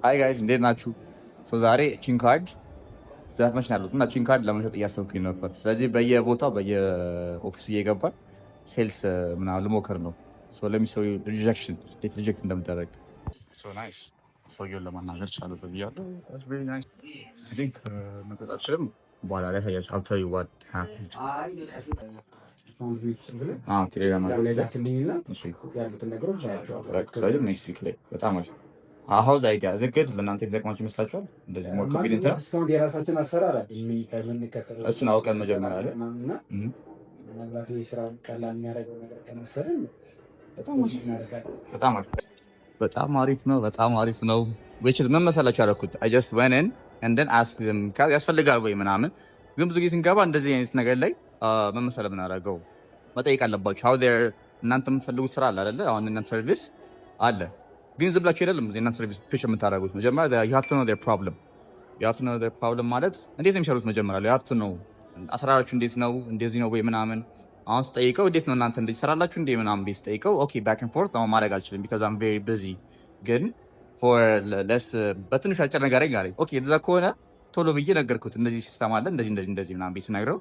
Hi guys, እንዴት ናችሁ? ዛሬ ቺን ካርድ ዘመች ያሉት እና ቺን ካርድ ለመሸጥ እያሰብኩኝ ነበር። ስለዚህ በየቦታው በየኦፊሱ እየገባን ሴልስ ምናምን ልሞክር ነው። ለሚሰው ሪጀክሽን እንዴት ሪጀክት እንደምደረግ ናይስ ሰውየውን ለማናገር ቻለ ብያለሁ። መቀጽ አልችልም። በኋላ ላይ ያሳያችሁ። I'll tell you what happened. ኔክስት ዊክ ላይ በጣም አሪፍ አሁን አይዲያ ዝግድ ለእናንተ የሚጠቅማችሁ ይመስላችኋል? እንደዚህ ሞር ኮንፊደንት ነው። እስካሁን የራሳችን አሰራር የምንከተለው እሱን አውቀን መጀመሪያ ላይ ምናልባት የስራ ቀላል የሚያደርገው ነገር ከመሰለን በጣም አሪፍ ነው። በጣም አሪፍ ነው። which is ምን መሰላችሁ ያደረኩት I just went in and then asked them ያስፈልጋል ወይ ምናምን። ግን ብዙ ጊዜ ስንገባ እንደዚህ አይነት ነገር ላይ ምን መሰለህ የምናደርገው መጠየቅ አለባችሁ። how there እናንተ የምትፈልጉት ስራ አለ አይደለ? አሁን እናንተ ሰርቪስ አለ ግን ዝም ብላችሁ አይደለም የእናንተ ሰርቪስ ፒች የምታደርጉት። መጀመሪያ you have to know their problem. you have to know their problem ማለት እንዴት ነው የሚሰሩት? መጀመሪያ you have to know አሰራራችሁ እንዴት ነው እንደዚህ ነው ወይ ምናምን። አሁን ስጠይቀው እንዴት ነው እናንተ እንደዚህ ሰራላችሁ እንዴ ምናምን ቤት ስጠይቀው ኦኬ ባክ ኤንድ ፎርት ነው ማድረግ አልችልም because I'm very busy ግን for less በትንሽ አጭር ነገር አለኝ። ኦኬ እንደዛ ከሆነ ቶሎ ብዬ ነገርኩት። እንደዚህ ሲስተም አለ እንደዚህ ምናምን ቤት ስነግረው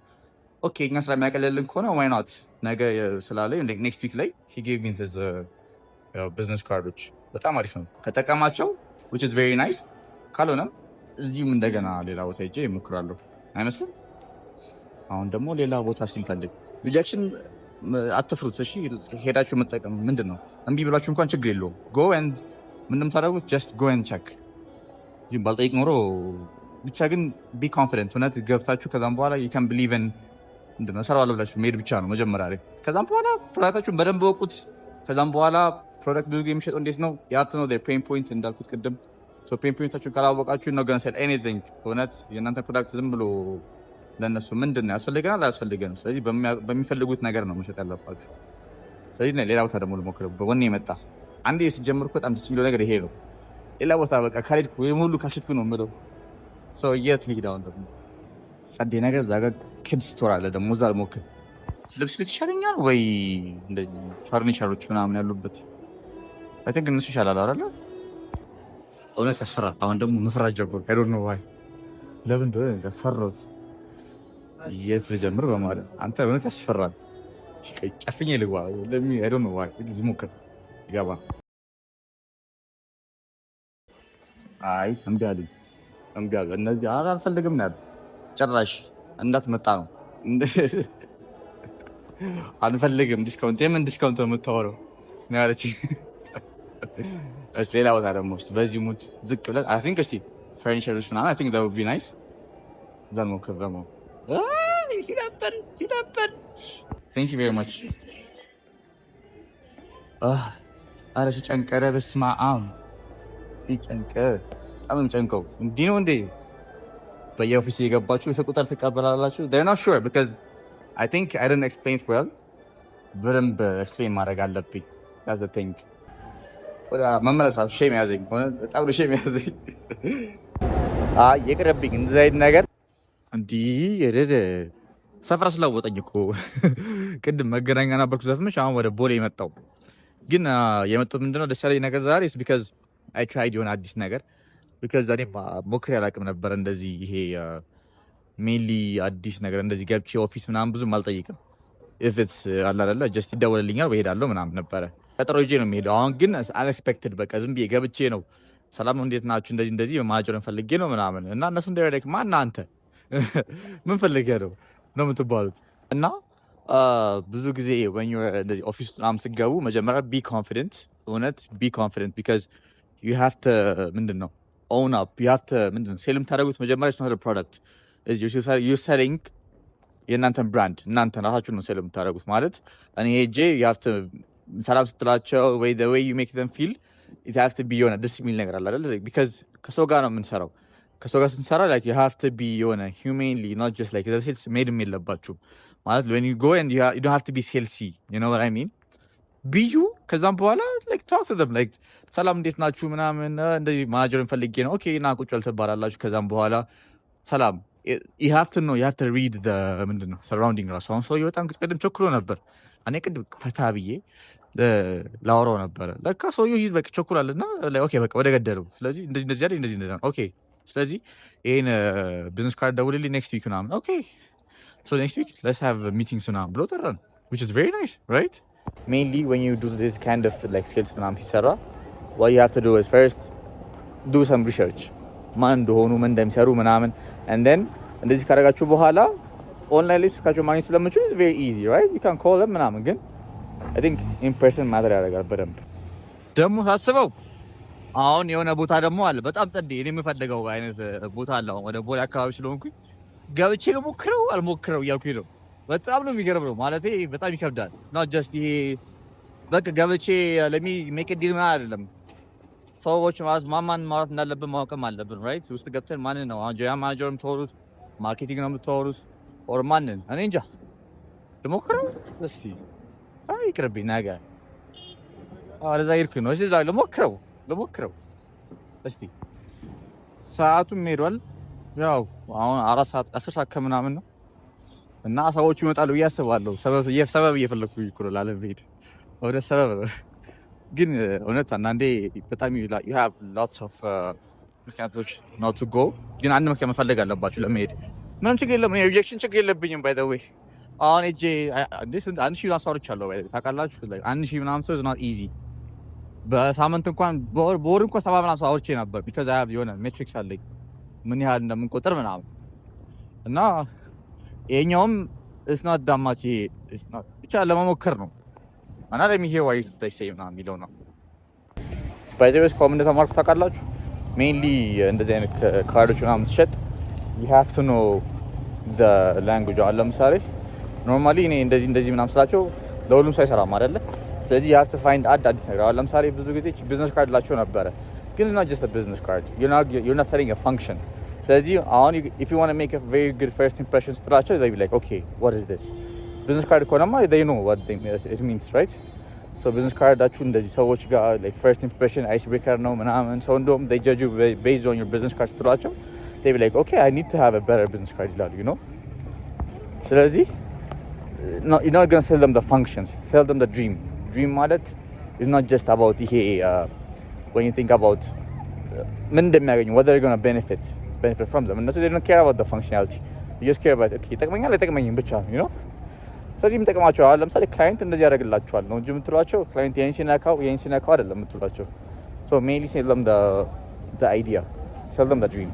ኦኬ እኛ ስራ የሚያቀልልን ከሆነ why not ነገ ስላለኝ ኔክስት ዊክ ላይ he gave me his business cards በጣም አሪፍ ነው ከጠቀማቸው which is very nice። ካልሆነም እዚህም እንደገና ሌላ ቦታ ሄጄ እሞክራለሁ አይመስልም? አሁን ደግሞ ሌላ ቦታ ሲፈልግ ሪጀክሽን አትፍሩት። እሺ ሄዳችሁ መጠቀም ምንድን ነው እምቢ ብላችሁ እንኳን ችግር የለውም። go and ምንም ታደርጉት just go and check። እዚህም ባልጠይቅ ኖሮ ብቻ ግን be confident እውነት ገብታችሁ ከዛም በኋላ you can believe in ምንድን ነው እሰራዋለሁ ብላችሁ መሄድ ብቻ ነው መጀመሪያ ላይ። ከዛም በኋላ ፕሮዳክታችሁን በደንብ ወቁት። ከዛም በኋላ ፕሮዳክት ብዙ ጊዜ የሚሸጠው እንዴት ነው you have to know their pain point እንዳልኩት ቅድም። ፔን ፖይንታችሁን ካላወቃችሁ ነው ገና ሰል ኤኒቲንግ እውነት የእናንተ ፕሮዳክት ዝም ብሎ ለእነሱ ምንድን ነው ያስፈልገናል አያስፈልገንም። ስለዚህ በሚፈልጉት ነገር ነው መሸጥ ያለባችሁ። ስለዚህ ሌላ ቦታ ደግሞ ልሞክር በወኔ የመጣ አንዴ ሲጀምር እኮ በጣም ደስ የሚለው ነገር ይሄ ነው። ሌላ ቦታ በቃ ካልሄድኩ ወይም ሁሉ ካልሸጥኩ ነው የምለው የት ልሂድ? አሁን ደግሞ ጸዴ ነገር እዛ ጋር ኪድስ ስቶር አለ ደግሞ እዛ ልሞክር። ልብስ ቤት ይሻለኛል ወይ ፈርኒቸሮች ምናምን ያሉበት አይ ቲንክ እነሱ ይሻላል አይደለ? እውነት ያስፈራል። አሁን ደግሞ መፍራት ጀመርኩ። አይ ዶንት ኖ ዋይ ለምን እንደሆነ ፈራሁት። የት ልጀምር በማለት አንተ እውነት ያስፈራል። ጨፍኜ ልግባ ለሚ አይ ዶንት ኖ ዋይ ልሞክር ይገባ። አይ እምቢ አለኝ። እነዚህ አልፈልግም ነው ጭራሽ እንዳትመጣ ነው አንፈልግም። ዲስካውንት የምን ዲስካውንት ነው የምታወራው ነው ያለችኝ። እሺ ሌላ ቦታ ደግሞ በዚህ ሙድ ዝቅ ብለን አይ ቲንክ እስቲ ፈርኒቸሮች ምናምን አይ ቲንክ that would be nice። እዛ እንሞክር ደግሞ ሲዳበር thank you very much። ኧረ ሲጨንቀረ በስመ አብ ሲጨንቀር በጣም የሚጨንቀው እንዲህ ነው እንዴ? በየኦፊስ የገባችሁ የሰው ቁጥር ትቀበላላችሁ? they're not sure because I think I didn't explain it well። በደንብ ኤክስፕሌን ማድረግ አለብኝ። that's the thing። መመለስ ራሱ ሼም ያዘኝ በጣም ሼም ያዘኝ። የቅርብኝ እንደዚህ አይነት ነገር እንዲህ ሰፈር ስለወጠኝ እኮ ቅድም መገናኛ ነበርኩ ዘፍመሽ አሁን ወደ ቦሌ የመጣው ግን የመጡት ምንድነው ደስ ያለኝ ነገር ዛሬ because I tried የሆነ አዲስ ነገር because ዛሬ ሞክሬ አላውቅም ነበር እንደዚህ ይሄ ሜንሊ አዲስ ነገር እንደዚህ ገብቼ ኦፊስ ምናምን ብዙም አልጠይቅም። if it's አለ አይደለ just ይደወልልኛል ወይ ሄዳለሁ ምናምን ነበረ ቀጠሮ ይዤ ነው የሚሄደው። አሁን ግን አንኤክስፔክትድ በቃ ዝም ብዬ ገብቼ ነው ሰላም ነው እንዴት ናችሁ እንደዚህ ማናጀርን ፈልጌ ነው ምናምን እና እነሱ እንደረክ ማን አንተ ምን ፈልገህ ነው የምትባሉት። እና ብዙ ጊዜ when you እንደዚህ ኦፊስ ምናምን ስትገቡ መጀመሪያ be confident እውነት be confident because you have to ምንድን ነው own up you have to ምንድን ነው ሴል የምታደርጉት መጀመሪያ ነው ፕሮዳክት you selling የእናንተን ብራንድ እናንተ ራሳችሁን ነው ሴል የምታደርጉት ማለት እኔ ሄጄ you have to ሰላም ስትላቸው ወይ the way you make them feel it have to be የሆነ ደስ የሚል ነገር አለ አይደል? because ከሰው ጋር ነው የምንሰራው። ከሰው ጋር ስንሰራ like you have to be የሆነ humanely not just like the sales made የለባችሁም ማለት when you go and you don't have to be salesy you know what I mean be you ከዛም በኋላ like talk to them like ሰላም እንዴት ናችሁ ምናምን እንደዚህ ማናጀርን ፈልጌ ነው ኦኬ እና ቁጭ በል ትባላላችሁ። ከዛም በኋላ ሰላም you have to know you have to read the ምንድን ነው surrounding ራሱ። አሁን ሰውዬው በጣም ቅድም ቸኩሎ ነበር። እኔ ቅድም ፈታ ብዬ ላወራው ነበረ። ለካ ሰውዬው በቃ ቸኩላልና ኦኬ በቃ ወደ ገደለው። ስለዚህ እንደዚህ አይደል እንደዚህ ነው። ኦኬ ስለዚህ ይሄን ቢዝነስ ካርድ ደውልልኝ ኔክስት ዊክ ምናምን። ኦኬ ሶ ኔክስት ዊክ ሌትስ ሃቭ ሚቲንግስ ምናምን ብሎ ጠራን which is very nice right mainly when you do this kind of like skills ምናምን ሲሰራ what you have to do is first do some research ማን እንደሆኑ ምን እንደሚሰሩ ምናምን and then እንደዚህ ካደረጋችሁ በኋላ ኦንላይን ላይ ስልካቸው ማግኘት ስለምችሉ it's very easy right you can call them ምናምን ግን I think in person ማተር ያደርጋል በደንብ። ደግሞ ሳስበው አሁን የሆነ ቦታ ደግሞ አለ በጣም ጸዴ እኔ የምፈልገው አይነት ቦታ አለ ወደ ቦሌ አካባቢ ስለሆንኩኝ ገብቼ ልሞክረው አልሞክረው እያልኩኝ ነው። በጣም ነው የሚገርም ነው ማለቴ በጣም ይከብዳል። not just ይሄ በቃ ገብቼ ለሚ ሜክ ዲል ምናምን አይደለም። ሰዎች ማን ማውራት እንዳለብን ማወቅም አለብን right ውስጥ ገብተን ማንን ነው አሁን ጀነራል ማናጀር የምትወሩት ማርኬቲንግ ነው የምትወሩት ኦር ማንን እኔ እንጃ ልሞክረው እስቲ ይቅርብኝ ነገር አለዛ ይርኩ ነው እዚህ ላይ ልሞክረው እስቲ ሰዓቱም ሄዷል። ያው አሁን 4 ሰዓት 10 ሰዓት ከምናምን ነው እና ሰዎቹ ይመጣሉ ብዬ አስባለሁ። ሰበብ እየፈለኩ ይኩራል አለ ቤት ወደ ሰበብ ግን እውነት አንዳንዴ በጣም you have lots of ምክንያቶች not to go ግን አንድ ምክንያት መፈለግ አለባችሁ ለመሄድ። ምንም ችግር የለም ሪጀክሽን ችግር የለብኝም by the way አሁን እጄ አንድ ሺህ ምናምን ሰዎች አሉ ታውቃላችሁ አንድ ሺህ ምናምን ሰው is not easy በሳምንት እንኳን በወር እንኳን 70 ምናምን ሰው አውርቼ ነበር because I have የሆነ ሜትሪክስ አለኝ ምን ያህል እንደምንቆጥር ምናምን እና ይሄኛውም it's not that much it's not ብቻ ለመሞከር ነው እና let me hear why they say ምናምን የሚለው ነው by the way ኮም እንደተማርኩ ታውቃላችሁ mainly እንደዚህ አይነት ካርዶች ምናምን ስትሸጥ you have to know the language አለ ለምሳሌ ኖርማሊ እኔ እንደዚህ ምናምን ስላቸው ለሁሉም ሰው አይሰራም አይደለ ስለዚህ you have to find አዲስ ነገር አለ ለምሳሌ ብዙ ጊዜ ቢዝነስ ካርድ ላቸው ነበረ ግን it's not just a business card you're not selling a function ስለዚህ አሁን if you want to make a very good first impression ስትላቸው they be like okay what is this business card ከሆነማ they know what it means right so business cardዳችሁ እንደዚህ ሰዎች ጋር like first impression ice breaker ነው ምናምን ሰው እንደውም they judge you based on your business card ስትላቸው they be like okay I need to have a better business card ይላሉ you know ስለዚህ no, you're not going to sell them the functions sell them the dream ማለት is not just about ይሄ when you think about ምን እንደሚያገኙ whether they're going to benefit from them እነሱ they don't care about the functionality you just care about okay ይጠቅመኛል አይጠቅመኝም ብቻ you know ስለዚህ የምጠቅማቸው አሁን ለምሳሌ ክላይንት እንደዚህ ያደርግላችኋል ነው እንጂ የምትሏቸው ክላይንት ይሄን ሲነካው አይደለም የምትሏቸው so mainly sell them the idea sell them the dream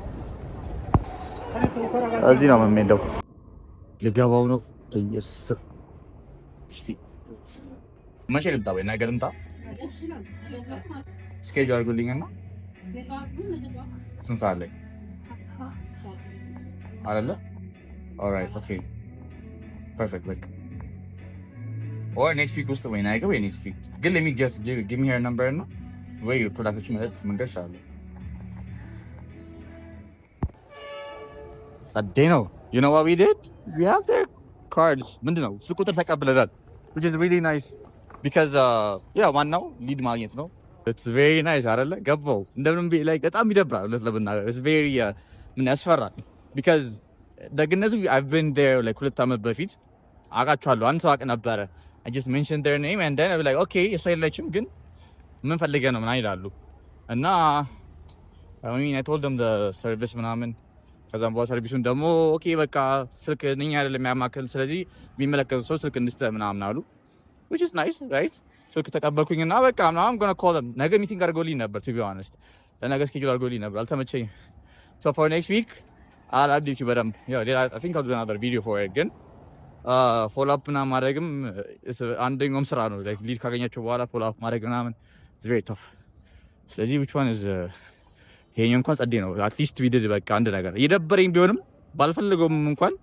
እዚህ ነው የምንሄደው ልገባው ነው እስቲ መቼ ልምጣ ወይ ነገ ልምጣ ስኬጁል አድርጉልኝና ስንት ሰዓት ላይ አይደለ ኦልራይት ኦኬ ፐርፌክት በቃ or next week ውስጥ ወይ ነገ ወይ next week ግን let me just give me her number እና ወይ ፕሮዳክቶች መንገድ ይችላል Sunday ነው you know what we did we have their cards ምንድነው ስልክ ቁጥር ተቀብለናል which is really nice because ዋናው ሊድ ማግኘት ነው it's very nice አይደለ ገባው እንደምንም like በጣም ይደብራል ለምናገር it's very ምን ያስፈራል because ደግነቱ I've been there like 2 ዓመት በፊት አውቃቸዋለሁ አንድ ሰው አውቅ ነበረ I just mentioned their name and then I was like okay እሷ የለችም ግን ምን ፈልገህ ነው ምናምን ይላሉ እና I mean I told them the service ምናምን ከዛም በኋላ ሰርቪሱን ደግሞ ኦኬ በቃ ስልክ እኛ አይደለም የሚያማክል ስለዚህ የሚመለከተው ሰው ስልክ እንስጠ ምናምን አሉ which is nice right ስልክ ተቀበልኩኝና በቃ ምናምን gonna call them ነገ ሚቲንግ አድርጎልኝ ነበር to be honest ለነገ ስኬጁል አድርጎልኝ ነበር አልተመቸኝም so for next week I'll update you በደንብ I think I'll do another video for it ግን ፎሎ አፕ ምናምን ማድረግም አንደኛውም ስራ ነው like ሊድ ካገኛቸው በኋላ ፎሎ አፕ ማድረግ ምናምን it's very tough ስለዚህ which one is ይሄኛው እንኳን ጸዴ ነው አትሊስት ዊድድ በቃ አንድ ነገር እየደበረኝ ቢሆንም ባልፈልገውም እንኳን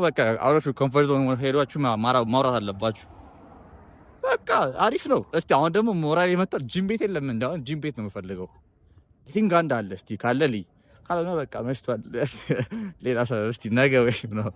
በቃ out of your comfort zone ሄዷችሁ ማውራት አለባችሁ በቃ አሪፍ ነው እስቲ አሁን ደግሞ ሞራል የመጣው ጂም ቤት የለም እንደው ጂም ቤት ነው የምፈልገው ቲንግ አንድ አለ እስቲ ካለ ካልሆነ በቃ መሽቷል ሌላ ሰው እስቲ ነገ ወይ ነው